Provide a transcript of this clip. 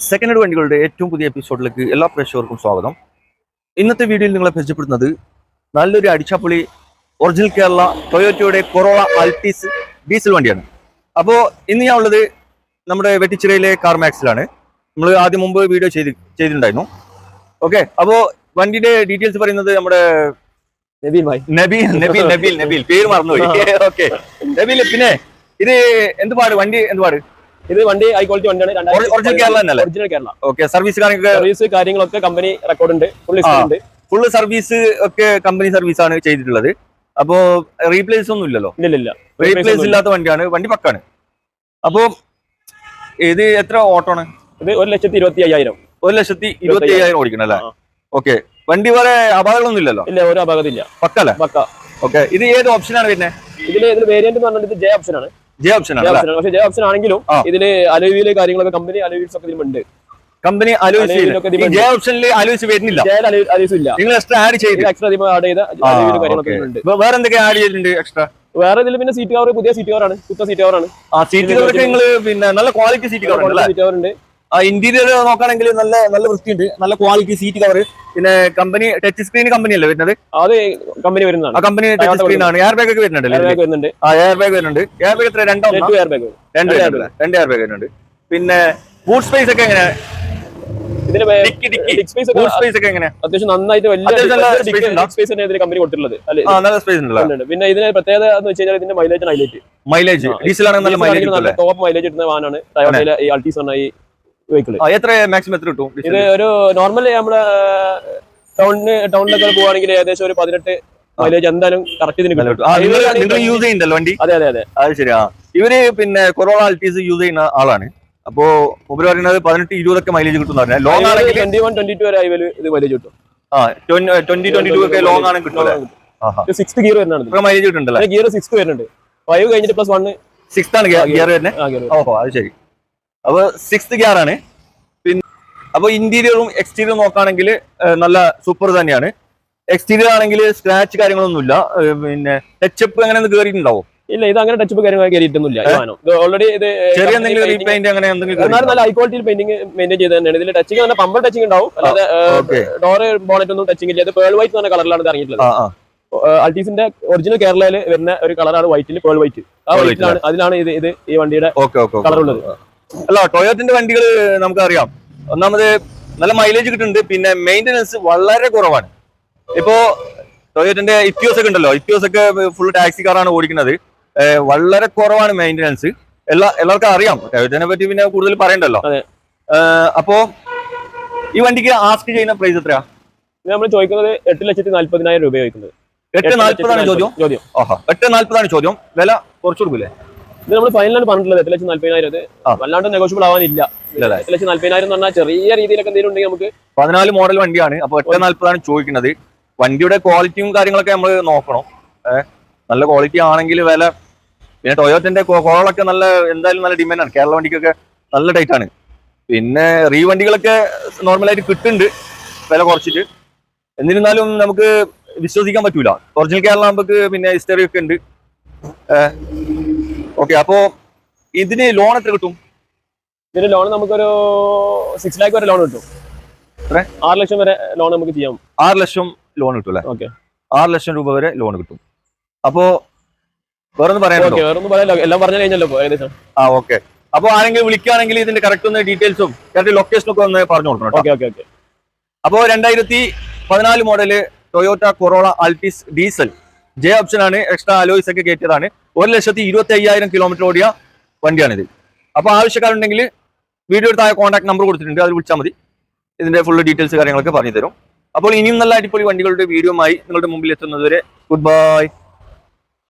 Second hand വണ്ടികളുടെ ഏറ്റവും പുതിയ എപ്പിസോഡിലേക്ക് എല്ലാ പ്രേക്ഷകർക്കും സ്വാഗതം. ഇന്നത്തെ വീഡിയോയിൽ നിങ്ങളെ പരിചയപ്പെടുന്നത് നല്ലൊരു അടിച്ചാപ്പൊളി ഒറിജിനൽ കേരള ടൊയോറ്റയുടെ കൊറോള ആൾട്ടിസ് ഡീസൽ വണ്ടിയാണ്. അപ്പോൾ ഇന്ന് ഞാൻ ഉള്ളത് നമ്മുടെ വെട്ടിച്ചിറയിലെ കാർ മാക്സിലാണ്. നമ്മൾ ആദ്യം മുമ്പ് വീഡിയോ ചെയ്തിട്ടുണ്ടായിരുന്നു. ഓക്കെ, അപ്പോൾ വണ്ടിയുടെ ഡീറ്റെയിൽസ് പറയുന്നത് നമ്മുടെ നബീൽ പേര് മറന്നുപോയി. ഓക്കെ നബീൽ, പിന്നെ ഇത് എന്ത് പാട് വണ്ടി എന്ത് പാട്? ഇത് വണ്ടി ഹൈ ക്വാളിറ്റി വണ്ടിയാണ്. ഒറിജിനൽ കേരള തന്നെ. ഒറിജിനൽ കേരള. ഓക്കെ, സർവീസ് കാര്യങ്ങളൊക്കെ കമ്പനി റെക്കോർഡ് ഉണ്ട്. ഫുള്ള് സർവീസ് ഒക്കെ കമ്പനി സർവീസ് ആണ് ചെയ്തിട്ടുള്ളത്. അപ്പോ റീപ്ലേസ് ഒന്നും ഇല്ലല്ലോ? ഇല്ല, റീപ്ലേസ് ഇല്ലാത്ത വണ്ടിയാണ്. വണ്ടി പക്കാണ്. അപ്പോ ഇത് എത്ര ഓട്ടോണ്? ഇത് 1,25,000. 1,25,000 ഓടിക്കണം അല്ലേ? ഓക്കെ, വണ്ടി വേറെ അപകടങ്ങളൊന്നും ഇല്ലല്ലോ? ഇല്ല, ഒരു അപകടമില്ല. പക്കല്ലേ? പക്ക. ഓക്കെ, ഇത് ഏത് ഓപ്ഷനാണ് പിന്നെ? ഇതില് വേരിയന്റ് എന്ന് പറഞ്ഞാൽ ജെ ഓപ്ഷൻ ആണ്. ജെ ഓപ്ഷൻ ആണ്. പക്ഷേ ജെ ഓപ്ഷൻ ആണെങ്കിലും ഇതില് അലോയിലെ കാര്യങ്ങളൊക്കെ കമ്പനി അലോയിസ് ഒക്കെ ഇതിലുണ്ട്. കമ്പനി അലോയ്സ് ജെ ഓപ്ഷനിൽ അലോയ്സ് വരുന്നില്ല. നിങ്ങൾ എക്സ്ട്രാ ആഡ് ചെയ്ത് വേറെ എന്തൊക്കെ ആഡ് ചെയ്തിട്ടുണ്ട് എക്സ്ട്രാ? വേറെ ഇതിൽ പിന്നെ സീറ്റ് കവർ, പുതിയ സീറ്റ് കവറാണ്, സീറ്റ് കവറാണ്. സീറ്റ് കവറൊക്കെ നിങ്ങൾ പിന്നെ നല്ല ക്വാളിറ്റി സീറ്റ് കവർ ഉണ്ട്. ഇന്റീരിയർ നോക്കുകയാണെങ്കിൽ നല്ല വൃത്തിയുണ്ട്, നല്ല ക്വാളിറ്റി സീറ്റ് കവർ. പിന്നെ കമ്പനി ടച്ച് സ്ക്രീൻ കമ്പനി അല്ലേ വരുന്നത്? അത് കമ്പനി വരുന്നതാണ്. കമ്പനി ടച്ച് സ്ക്രീൻ ആണ്. എയർ ബാഗ് ഒക്കെ വരുന്നുണ്ട്. എയർ ബാഗ് വരുന്നുണ്ട്. എയർ ബാഗ് എത്ര? രണ്ട് എയർ ബാഗ് വരുന്നുണ്ട്. പിന്നെ ബൂട്ട് സ്പേസ് ഒക്കെ എങ്ങനെ? അത്യാവശ്യം നന്നായിട്ട് കമ്പനി കൊടുത്തിട്ടുള്ളത്. പിന്നെ ഇതിന് പ്രത്യേകത എന്ന് വെച്ച് കഴിഞ്ഞാൽ ഇതിന്റെ മൈലേജ് ടോപ്പ് മൈലേജ് കിട്ടുന്ന വാഹനമാണ് ടൊയോട്ടയിലെ ഈ അൾട്ടീസ് പറഞ്ഞ ഈ വെഹിക്കിൾ. മാക്സിമം എത്ര കിട്ടും? ഇത് ഒരു നോർമലി നമ്മുടെ ടൗണിലൊക്കെ പോവാണെങ്കിൽ ഏകദേശം ഒരു 18 മൈലേജ് എന്തായാലും കറക്റ്റ് ഇതിന് കിട്ടും. യൂസ് ചെയ്യുന്നുണ്ടല്ലോ വണ്ടി? അതെ. അത് ശരിയാ. ഇവര് പിന്നെ കൊറോള ആൾട്ടീസ് യൂസ് ചെയ്യുന്ന ആളാണ്. അപ്പോ മൂപ്പര് പറയുന്നത് 18-20 ഒക്കെ മൈലേജ് കിട്ടും. ലോങ് ആണെങ്കിൽ 21-22 വരെ ഇത് മൈലേജ് കിട്ടും. 20-22 ഒക്കെ ലോങ് ആണ് കിട്ടും. 6th ഗിയർ വരുന്നുണ്ട്. മൈലേജ് കിട്ടുന്നുണ്ടല്ലോ. ഗിയർ 6 വരുന്നുണ്ട്. 5 കഴിഞ്ഞിട്ട് +1 6th ആണ് ഗിയർ വരുന്നത്. ഓഹോ, അത് ശരി. അപ്പൊ 6th ഗിയർ ആണ്. പിന്നെ അപ്പൊ ഇന്റീരിയറും എക്സ്റ്റീരിയറും നോക്കുകയാണെങ്കിൽ നല്ല സൂപ്പർ തന്നെയാണ്. എക്സ്റ്റീരിയർ ആണെങ്കിൽ സ്ക്രാച്ച് കാര്യങ്ങളൊന്നുമില്ല. പിന്നെ ടച്ചപ്പ് അങ്ങനെ ഒന്ന് കയറിയിട്ടുണ്ടാവും? ഇല്ല, ഇത് അങ്ങനെ ടച്ചപ്പ് കാര്യങ്ങൾ കയറിയിട്ടൊന്നുമില്ല. ഓൾറെഡി ഇത് ചെറിയ റീപെയിന്റ് അങ്ങനെ നല്ല ഹൈ ക്വാളിറ്റിയിൽ പെയിന്റിംഗ് മെയിൻറ്റെയിൻ ചെയ്ത് തന്നെയാണ്. ഇതിൽ ടച്ചിങ് തന്നെ പമ്പർ ടച്ചിങ് ഉണ്ടാവും, അല്ലാതെ ഡോറ് ബോണറ്റ് ഒന്നും ടച്ചിങ് ഇല്ല. ഇത് പേൾ വൈറ്റ് എന്ന കളറിലാണ് ഇറങ്ങിയിട്ടുള്ളത്. അൾട്ടീസിന്റെ ഒറിജിനൽ കേരളയിൽ വരുന്ന ഒരു കളറാണ് വൈറ്റിൽ, പേൾ വൈറ്റ്. ആ വൈറ്റിലാണ്, അതിലാണ് ഇത് ഈ വണ്ടിയുടെ കളർ ഉള്ളത്. അല്ല, ടൊയോറ്റന്റെ വണ്ടികൾ നമുക്കറിയാം, ഒന്നാമത് നല്ല മൈലേജ് കിട്ടുന്നുണ്ട്. പിന്നെ മെയിന്റനൻസ് വളരെ കുറവാണ്. ഇപ്പോ ടൊയോറ്റന്റെ ഇറ്റിയോസ് ഒക്കെ ഉണ്ടല്ലോ, ഇറ്റിയോസ് ഒക്കെ ഫുൾ ടാക്സി കാറാണ് ഓടിക്കുന്നത്. വളരെ കുറവാണ് മെയിന്റനൻസ്. എല്ലാവർക്കും അറിയാം ടൊയോറ്റനെ പറ്റി, പിന്നെ കൂടുതൽ പറയണ്ടല്ലോ. അപ്പോ ഈ വണ്ടിക്ക് ആസ്ക് ചെയ്യുന്ന പ്രൈസ് എത്രയാ? നമ്മൾ ചോദിക്കുന്നത് 8,40,000 രൂപ ചോദിക്കുന്നത്. 8,40,000 ചോദ്യം. 8,40,000 ചോദ്യം. വില കുറച്ച് കൊടുക്കൂലേ? ഇത് നമ്മൾ ഫൈനലാണ് പറഞ്ഞിട്ടുള്ളത് 8,40,000. വല്ലാണ്ട് നെഗോഷ്യബിൾ ആവാനില്ല. 8,40,000 എന്ന് പറഞ്ഞാൽ ചെറിയ രീതിയിലൊക്കെ എന്തെങ്കിലും ഉണ്ടെങ്കിൽ നമുക്ക് 14 മോഡൽ വണ്ടിയാണ്. അപ്പൊ 8,40,000 ചോദിക്കുന്നത്. വണ്ടിയുടെ ക്വാളിറ്റിയും കാര്യങ്ങളൊക്കെ നമ്മൾ നോക്കണം. നല്ല ക്വാളിറ്റി ആണെങ്കിൽ വില. പിന്നെ ടൊയോറ്റന്റെ കോളൊക്കെ നല്ല എന്തായാലും നല്ല ഡിമാൻഡാണ്. കേരള വണ്ടിക്കൊക്കെ നല്ല ടൈറ്റ് ആണ്. പിന്നെ വണ്ടികളൊക്കെ നോർമലായിട്ട് കിട്ടുന്നുണ്ട് വില കുറച്ചിട്ട്. എന്നിരുന്നാലും നമുക്ക് വിശ്വസിക്കാൻ പറ്റൂല. ഒറിജിനൽ കേരള നമുക്ക് പിന്നെ ഹിസ്റ്ററി ഒക്കെ ഉണ്ട്. ഓക്കെ, അപ്പോ ഇതിന് ലോൺ എത്ര കിട്ടും? ഇതിന് ലോൺ നമുക്കൊരു 6 lakh വരെ ലോൺ കിട്ടും. 6 ലക്ഷം വരെ ലോൺ നമുക്ക് ചെയ്യാം. 6 ലക്ഷം ലോൺ കിട്ടും അല്ലേ? ഓക്കെ, 6 ലക്ഷം രൂപ വരെ ലോൺ കിട്ടും. അപ്പോ വേറൊന്നും പറയാനല്ലോ, എല്ലാം പറഞ്ഞു കഴിഞ്ഞല്ലോ ഏകദേശം. ഓക്കെ, അപ്പൊ ആരെങ്കിലും വിളിക്കുകയാണെങ്കിൽ ഇതിന്റെ കറക്റ്റ് ഒന്ന് ഡീറ്റെയിൽസും കറക്റ്റ് ലൊക്കേഷനും ഒക്കെ ഒന്ന് പറഞ്ഞു കൊടുക്കണം. ഓക്കെ. അപ്പോ 2014 model Toyota corolla Altis diesel J option ആണ്. എക്സ്ട്രാ അലോയ്സ് ഒക്കെ കയറ്റിയതാണ്. 1,25,000 കിലോമീറ്റർ ഓടിയ വണ്ടിയാണിത്. അപ്പൊ ആവശ്യക്കാരുണ്ടെങ്കിൽ വീഡിയോ താഴെ കോൺടാക്ട് നമ്പർ കൊടുത്തിട്ടുണ്ട്, അത് വിളിച്ചാൽ മതി. ഇതിന്റെ ഫുൾ ഡീറ്റെയിൽസ് കാര്യങ്ങളൊക്കെ പറഞ്ഞു തരും. അപ്പോൾ ഇനിയും നല്ല അടിപൊളി വണ്ടികളുടെ വീഡിയോയുമായി നിങ്ങളുടെ മുമ്പിൽ എത്തുന്നതുവരെ ഗുഡ് ബൈ.